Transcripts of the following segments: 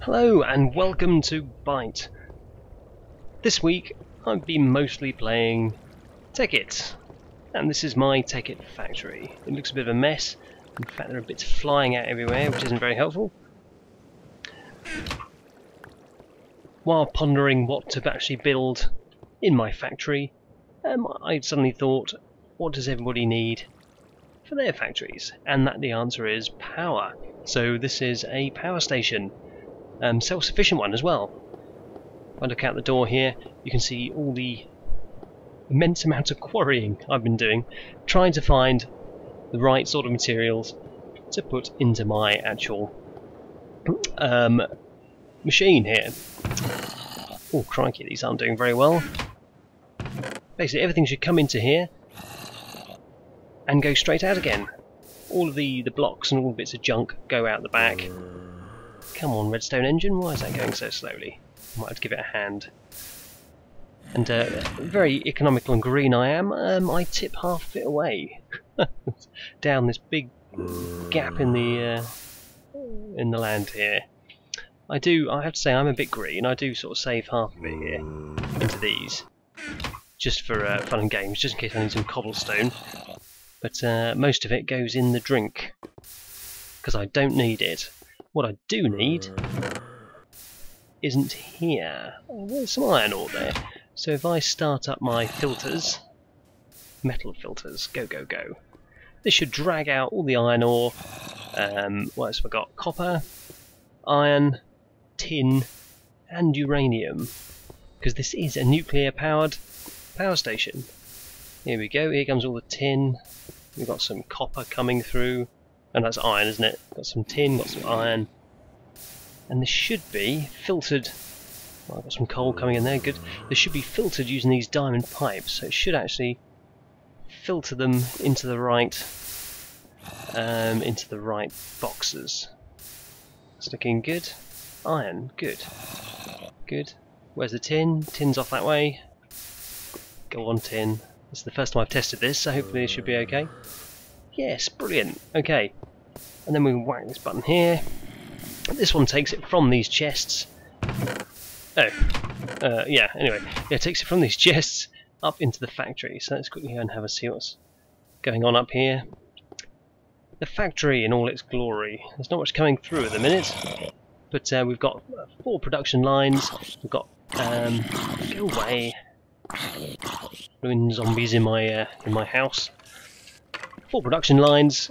Hello and welcome to Byte. This week I've been mostly playing Tekkit, and this is my Tekkit factory. It looks a bit of a mess. In fact, there are bits flying out everywhere, which isn't very helpful. While pondering what to actually build in my factory, I suddenly thought, what does everybody need for their factories? And that the answer is power. So this is a power station. Self-sufficient one as well. If I look out the door here, you can see all the immense amount of quarrying I've been doing, trying to find the right sort of materials to put into my actual machine here. Oh crikey, these aren't doing very well. Basically everything should come into here and go straight out again. All of the blocks and all the bits of junk go out the back. Come on, redstone engine, why is that going so slowly? I might have to give it a hand. And very economical and green I am. I tip half of it away down this big gap in the land here. I have to say I'm a bit green. I do sort of save half of it here into these, just for fun and games, just in case I need some cobblestone. But most of it goes in the drink because I don't need it. What I do need isn't here. Oh, there's some iron ore there. So if I start up my filters, metal filters, go. This should drag out all the iron ore. What else have I got? Copper, iron, tin, and uranium. Because this is a nuclear-powered power station. Here we go. Here comes all the tin. We've got some copper coming through. And that's iron, isn't it? Got some tin, got some iron. And this should be filtered. Well, I've got some coal coming in there, good. This should be filtered using these diamond pipes, so it should actually filter them into the right boxes. It's looking good. Iron, good. Good. Where's the tin? Tin's off that way. Go on, tin. This is the first time I've tested this, so hopefully it should be okay. Yes, brilliant. Okay, and then we can whack this button here. This one takes it from these chests. Yeah. Anyway, it takes it from these chests up into the factory. So let's quickly go and have a see what's going on up here. The factory in all its glory. There's not much coming through at the minute, but we've got 4 production lines. We've got go away, ruin zombies in my house. 4 production lines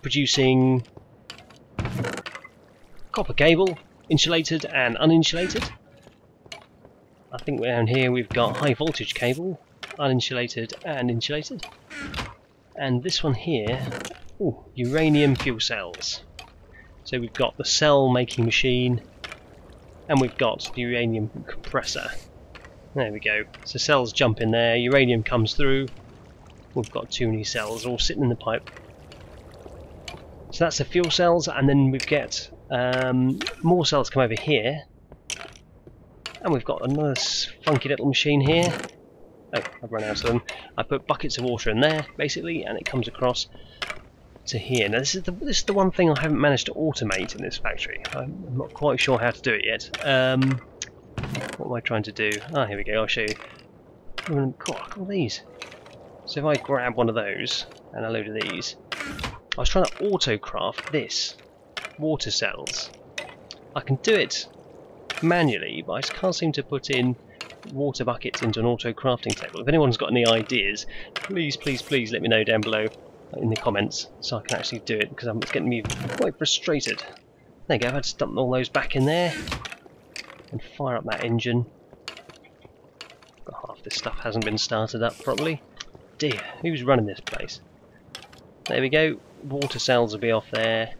producing copper cable, insulated and uninsulated. I think down here we've got high voltage cable, uninsulated and insulated. And this one here, ooh, uranium fuel cells. So we've got the cell making machine and we've got the uranium compressor. There we go. So cells jump in there, uranium comes through. We've got too many cells all sitting in the pipe. So that's the fuel cells, and then we get more cells come over here. And we've got another funky little machine here. Oh, I've run out of them. I put buckets of water in there, basically, and it comes across to here. Now this is the one thing I haven't managed to automate in this factory. I'm not quite sure how to do it yet. What am I trying to do? Ah, here we go, I'll show you. Oh, look at all these. So if I grab one of those and a load of these, I was trying to auto-craft this, water cells. I can do it manually, but I just can't seem to put in water buckets into an auto-crafting table. If anyone's got any ideas, please let me know down below in the comments so I can actually do it, because it's getting me quite frustrated. There you go, I've had to dump all those back in there and fire up that engine. Half this stuff hasn't been started up properly. Dear, who's running this place? There we go, water cells will be off there,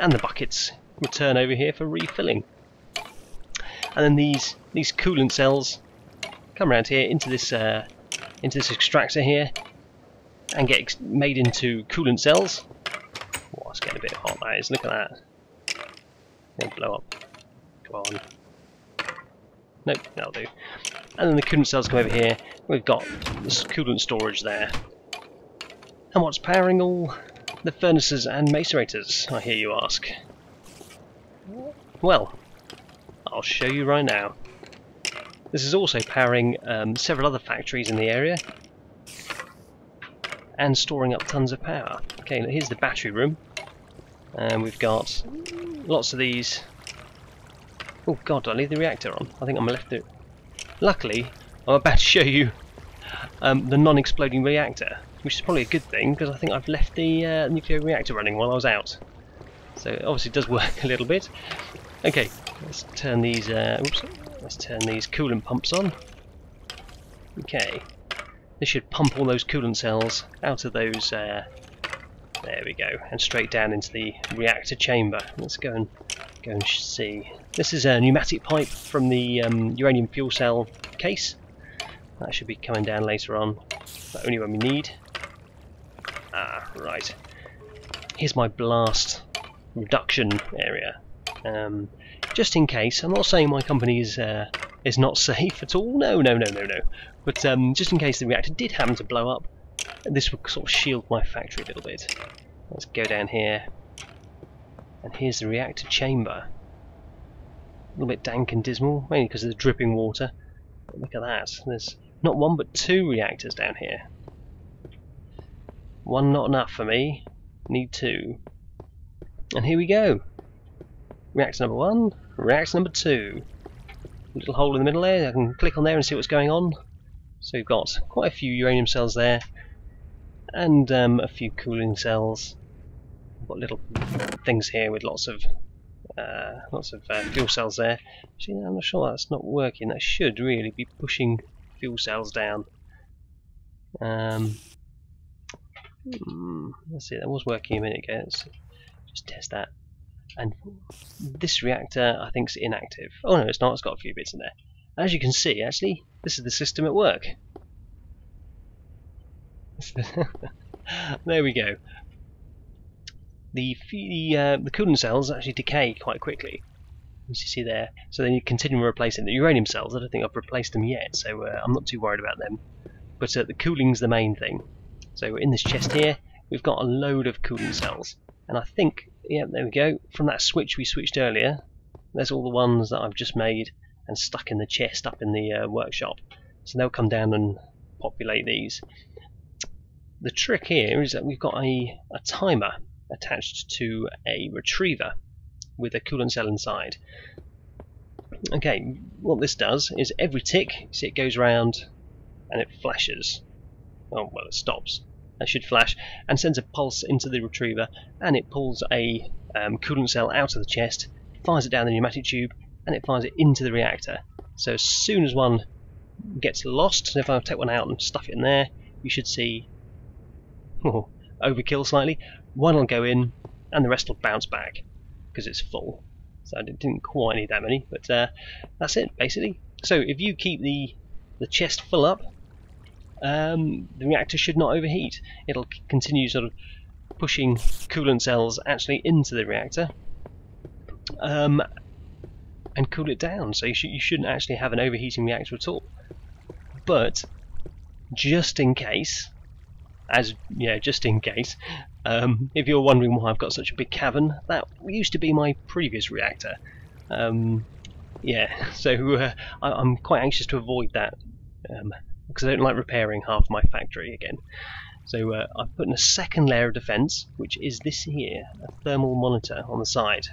and the buckets return over here for refilling. And then these coolant cells come around here into this extractor here and get made into coolant cells. Oh, it's getting a bit hot, that is. Look at that. It'll blow up. Come on. Nope, that'll do. And then the coolant cells come over here. We've got this coolant storage there. And what's powering all the furnaces and macerators, I hear you ask? Well, I'll show you right now. This is also powering several other factories in the area and storing up tons of power. Okay, here's the battery room, and we've got lots of these. Oh god, did I leave the reactor on? I think I left it. Luckily, I'm about to show you the non-exploding reactor, which is probably a good thing because I think I've left the nuclear reactor running while I was out. So it obviously does work a little bit. Okay, let's turn these. Let's turn these coolant pumps on. Okay, this should pump all those coolant cells out of those. There we go, and straight down into the reactor chamber. Let's go and see. This is a pneumatic pipe from the uranium fuel cell case. That should be coming down later on, but only when we need. Ah, right. Here's my blast reduction area. Just in case, I'm not saying my company is not safe at all. No. But just in case the reactor did happen to blow up, this would sort of shield my factory a little bit. Let's go down here, and here's the reactor chamber. A little bit dank and dismal, mainly because of the dripping water. But look at that. There's not one but two reactors down here. One not enough for me. Need two. And here we go. Reactor number 1, reactor number 2. Little hole in the middle there. I can click on there and see what's going on. So we've got quite a few uranium cells there, and a few cooling cells. We've got little things here with lots of fuel cells there. Actually, I'm not sure that's not working. That should really be pushing fuel cells down. Let's see, that was working a minute ago. Let's just test that. And this reactor, I think, is inactive. Oh no, it's not. It's got a few bits in there. As you can see, actually, this is the system at work. There we go. The coolant cells actually decay quite quickly, as you see there. So then you continue replacing the uranium cells. I don't think I've replaced them yet, so I'm not too worried about them. But the cooling's the main thing. So in this chest here, we've got a load of coolant cells, and I think, yeah, there we go. From that switch we switched earlier, there's all the ones that I've just made and stuck in the chest up in the workshop. So they'll come down and populate these. The trick here is that we've got a timer attached to a retriever with a coolant cell inside. Okay, what this does is every tick, see, it goes around and it flashes. Oh, well, it stops. That should flash and sends a pulse into the retriever, and it pulls a coolant cell out of the chest, fires it down the pneumatic tube, and it fires it into the reactor. So as soon as one gets lost, so if I take one out and stuff it in there, you should see overkill slightly. One will go in and the rest will bounce back because it's full. So I didn't quite need that many, but that's it basically. So if you keep the chest full up, the reactor should not overheat. It'll continue sort of pushing coolant cells actually into the reactor and cool it down. So you shouldn't actually have an overheating reactor at all. But just in case, if you're wondering why I've got such a big cavern, that used to be my previous reactor. Yeah, so I'm quite anxious to avoid that because I don't like repairing half my factory again. So I've put in a second layer of defence, which is this here, a thermal monitor on the side.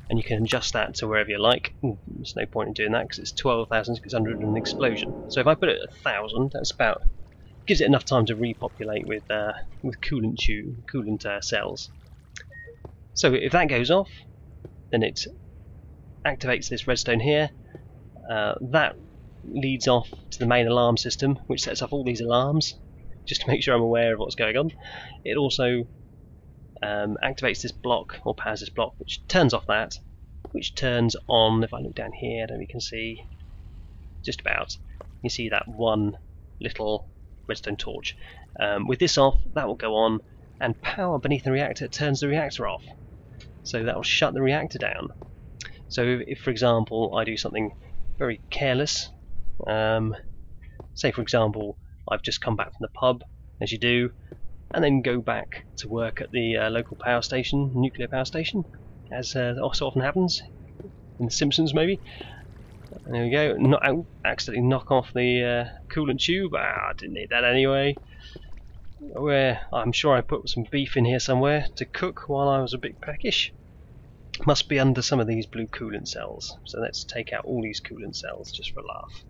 And you can adjust that to wherever you like. There's no point in doing that because it's 12,600 an explosion. So if I put it at 1,000, that's about, gives it enough time to repopulate with coolant cells. So if that goes off, then it activates this redstone here. That leads off to the main alarm system, which sets off all these alarms, just to make sure I'm aware of what's going on. It also activates this block, or powers this block, which turns off that, which turns on, if I look down here, I don't know if you can see, just about, you see that one little redstone torch. With this off, that will go on, and power beneath the reactor turns the reactor off. So that will shut the reactor down. So if for example, I do something very careless, say for example, I've just come back from the pub, as you do, and then go back to work at the local power station, nuclear power station, as so often happens in The Simpsons, maybe. And there we go. Accidentally knock off the coolant tube. I didn't need that anyway. I'm sure I put some beef in here somewhere to cook while I was a bit peckish. Must be under some of these blue coolant cells. So let's take out all these coolant cells just for a laugh.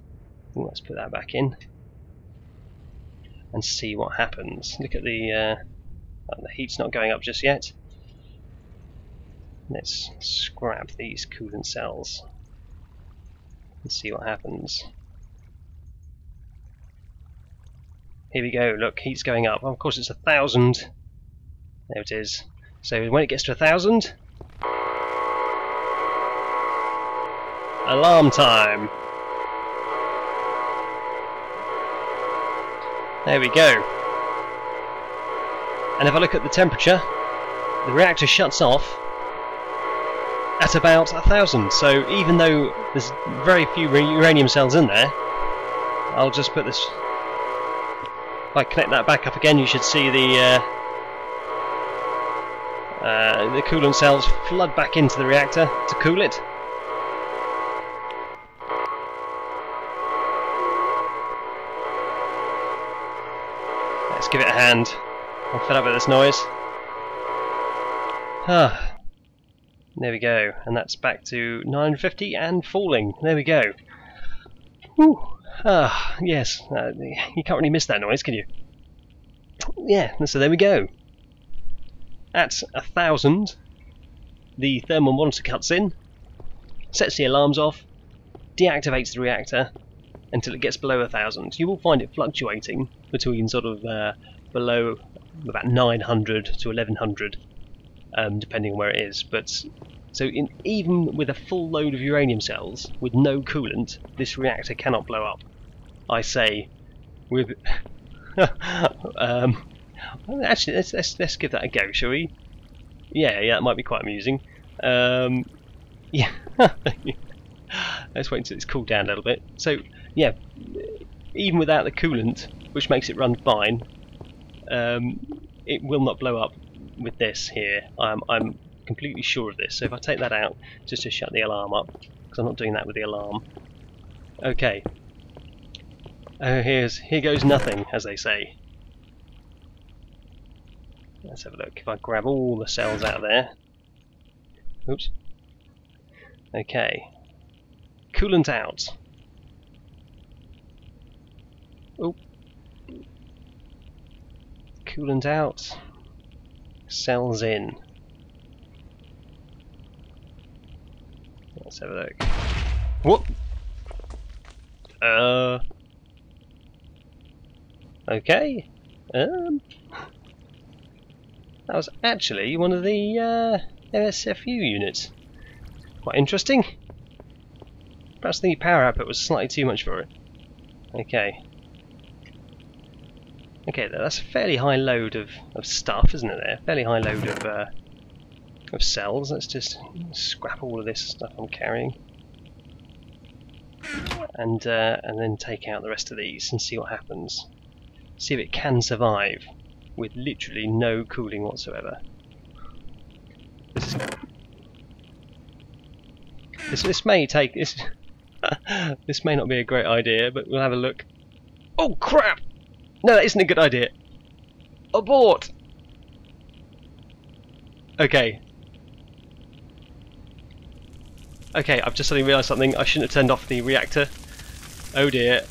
Let's put that back in and see what happens. Look at the heat's not going up just yet. Let's scrap these coolant cells and see what happens. Here we go, look, heat's going up. Of course it's 1,000. There it is. So when it gets to 1,000, alarm time. There we go. And if I look at the temperature, the reactor shuts off at about 1,000. So even though there's very few uranium cells in there, I'll just put this. If I connect that back up again, you should see the coolant cells flood back into the reactor to cool it. Let's give it a hand. I'm fed up with this noise. There we go, and that's back to 950 and falling. There we go. Whew. Yes, you can't really miss that noise, can you? Yeah, so there we go. At 1,000, the thermal monitor cuts in, sets the alarms off, deactivates the reactor until it gets below 1,000. You will find it fluctuating between sort of below about 900 to 1,100, depending on where it is. But so even with a full load of uranium cells with no coolant, this reactor cannot blow up. I say, with actually, let's give that a go, shall we? Yeah, it might be quite amusing. Yeah, let's wait until it's cooled down a little bit. So yeah, even without the coolant, which makes it run fine, it will not blow up with this here. I'm completely sure of this. So if I take that out just to shut the alarm up, because I'm not doing that with the alarm. Okay. Here goes nothing, as they say. Let's have a look. If I grab all the cells out of there. Oops. Okay. Coolant out. Oh. Coolant out. Cells in. Let's have a look. Whoop! Okay. That was actually one of the MSFU units. Quite interesting. Perhaps the power output was slightly too much for it. Okay. Okay, that's a fairly high load of stuff, isn't it there? Fairly high load of cells. Let's just scrap all of this stuff I'm carrying. And then take out the rest of these and see what happens. See if it can survive with literally no cooling whatsoever. This may take this. This may not be a great idea, but we'll have a look. Oh crap! No, that isn't a good idea. Abort! Okay. Okay, I've just suddenly realised something. I shouldn't have turned off the reactor. Oh dear.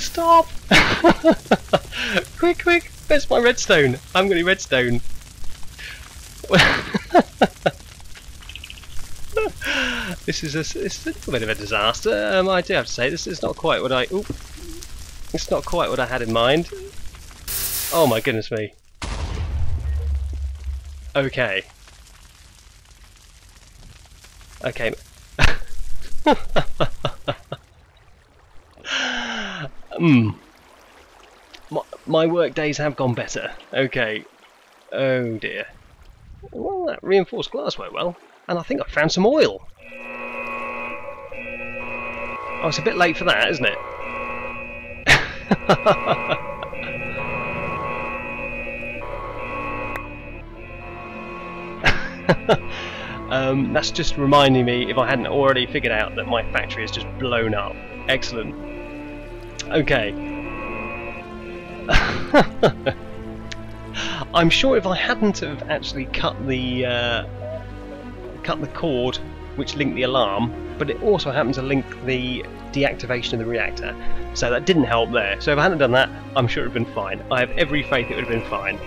Stop! Quick, quick! Where's my redstone? I'm going to redstone. This is a little bit of a disaster. I do have to say, this is not quite what it's not quite what I had in mind. Oh my goodness me. Okay. Okay. My work days have gone better. Okay. Oh dear. Well, that reinforced glass worked well, and I think I found some oil. Oh, it's a bit late for that, isn't it? That's just reminding me, if I hadn't already figured out, that my factory has just blown up. Excellent. Okay. I'm sure if I hadn't have actually cut the cord which linked the alarm, but it also happened to link the deactivation of the reactor, so that didn't help there. So if I hadn't done that, I'm sure it would have been fine. I have every faith it would have been fine.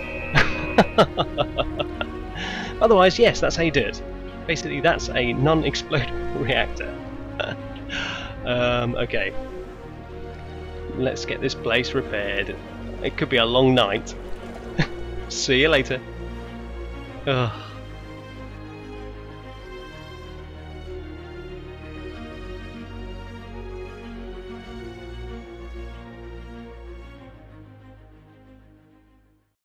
Otherwise, yes, that's how you do it. Basically, that's a non-explodable reactor. Okay. Let's get this place repaired. It could be a long night. See you later. Ugh.